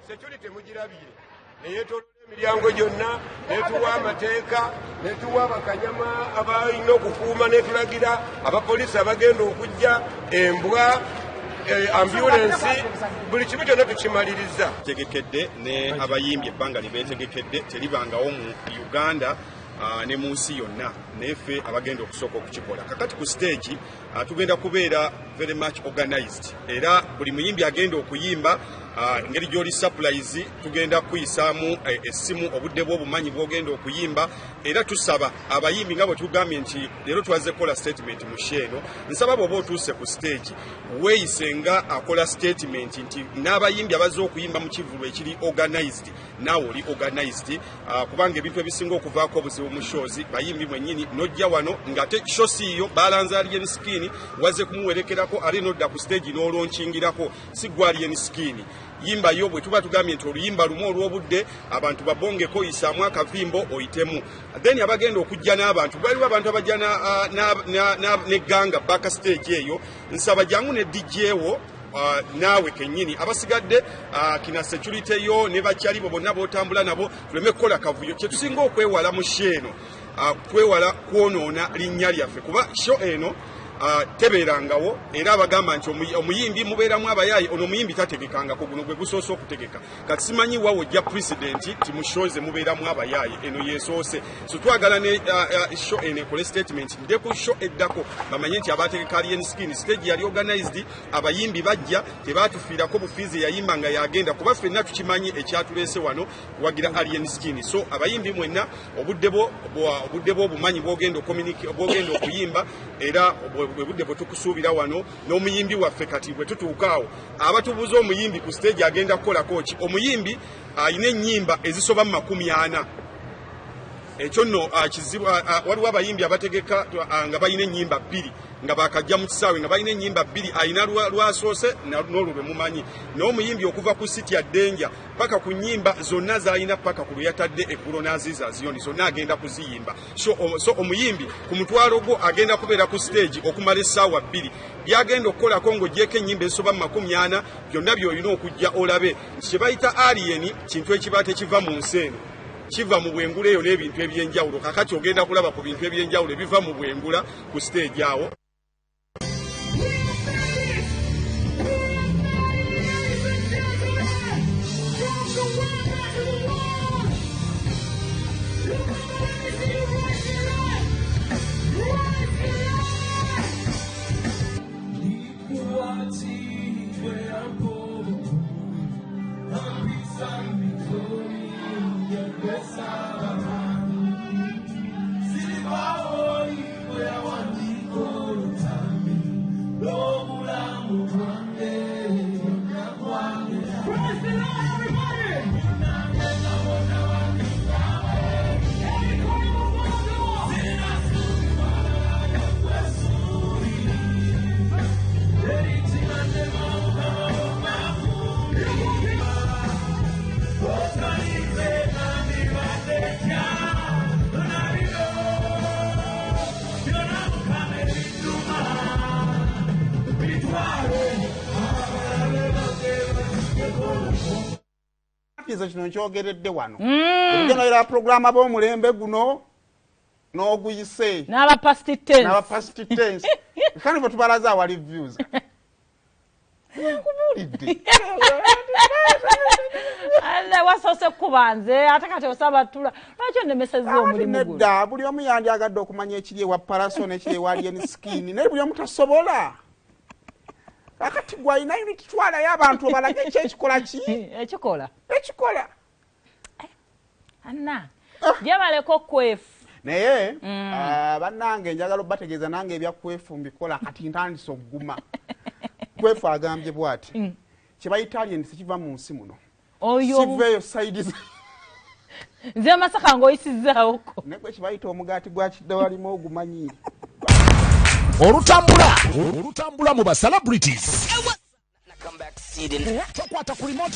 security mugirabire neyetolola emiryango gyonna netuwa amateeka netuwa bakanyama abalina okukuuma netulagira abapoliisi abagenda okujja embwa ambulance buli kimu kyonna tukimaliriza tegekedde ne abayimbi ebbanga libeetegekedde teribangawo mu Uganda ne mu nsi yonna nefe abagenda okusooka okukikola kakati ku stage tugenda kubeera very much organized era buli muyimbi agenda okuyimba ngeri gyoli surprise tugenda kuyisaamu essimu obudde bw'obumanyi bw'ogenda okuyimba era tusaba abayimbi nga bwe tugambye nti leero twaze kola statement mu sheeno nsaba bw'oba otuuse ku stage weeyise nga akola statement nti n'abayimbi abazze okuyimba mu kivulu ekiri organized naawe oli organized kubanga ebintu ebisinga okuvaako obuzibu mu shows bayimbi mwennyini nojja wano ng'ate show siiyo balanza alien skin waze kumuwerekerako ali nodda ku stage n'olonchingirako si gwa alien skin yimba yo bwe tuba tugambye nti oluyimba lumu olw'obudde abantu babongeko isaamu akavimbo oyitemu then abagenda okujja n'abantu baliwo abantu abajja n'egganga back stage eyo nsaba jangu ne DJ wo naawe kennyini abasigadde kina security yo ne bakyali bo bonna bootambula nabo tuleme kukola kavuyo kye tusinga okwewala mu sheeno kwewala kwonoona linnya lyaffe kuba show eno tebeerangawo era abagamba nti omuyimbi mubeeramu abayaayi ono omuyimbi tategekangako guno gwe gusoose okutegeka kati simanyi wawe ojja president timushoze mubeeramu abayaayi eno yeesoose so twagala ne show eno ekole statement nde ku show eddako bamanye nti abategeka alien skin stage yali organized abayimbi bajja tebaatufiirako bufiizi yayimba nga yagenda kuba ffenna tukimanyi ekyatuleese wano wagira alien skin so abayimbi mwenna obudde bwo obumanyi bwogenda okuyimba era bwe budde bwe tukusuubira wano n'omuyimbi waffe kati bwe tutuukaawo abatubuuza omuyimbi ku stage agenda kukolako ki omuyimbi ayina ennyimba ezisoba mu 40 ekyo nno kizibu waliwo abayimbi abategeka nga balina ennyimba 2 nga bakajja mu kisaawe nga balina ennyimba 2 ayina lwasoose n'olwo lwe mumanyi n'omuyimbi okuva ku siti ya Denja paka ku nnyimba zonna z'alina paka ku lwe yatadde eggulo n'aziiza ziyoni zonna agenda kuziyimba so omuyimbi ku mutwalo gwo agenda kubeera ku stage okumala essaawa 2 byagenda okukolako ng'ogyeko ennyimba ezisoba mu 40 byonna by'olina okujja olabe nti kye bayita alien kintu ekiba tekiva mu nsi eno kiva mu bwengula eyo n'ebintu ebyenjawulo kakati ogenda kulaba ku bintu ebyenjawulo ebiva mu bwengula ku stage awo kino nkyogeredde wano okugenera program ab'omulembe guno n'oguyise n'aba past tense kandi bwe tubalaza awali views nkubulidde alla wasoose kubanze ate kati osabatula lwaki onemesezza omulimu guno nedda buli omu yandyagadde okumanya ekiri ewa Pallaso n'ekiri ewa alien skin naye buli omu tasobola akati gwalina unititwalayo abantu obalage ekyekikola ki ekikola anna byabaleko kwefu naye bannange njagala obategeeza nange ebyakwefu mbikola kati ntandise okuguma kwefu agambye bw'ati kyebayita alien sikiva mu nsi muno siveeyo saidi nze Masaka ng'oyisizaawoko naye gwe kyebayita omugaati gwa kidde walimu ogumanyi olutambula mu ba celebrities tokwata ku remote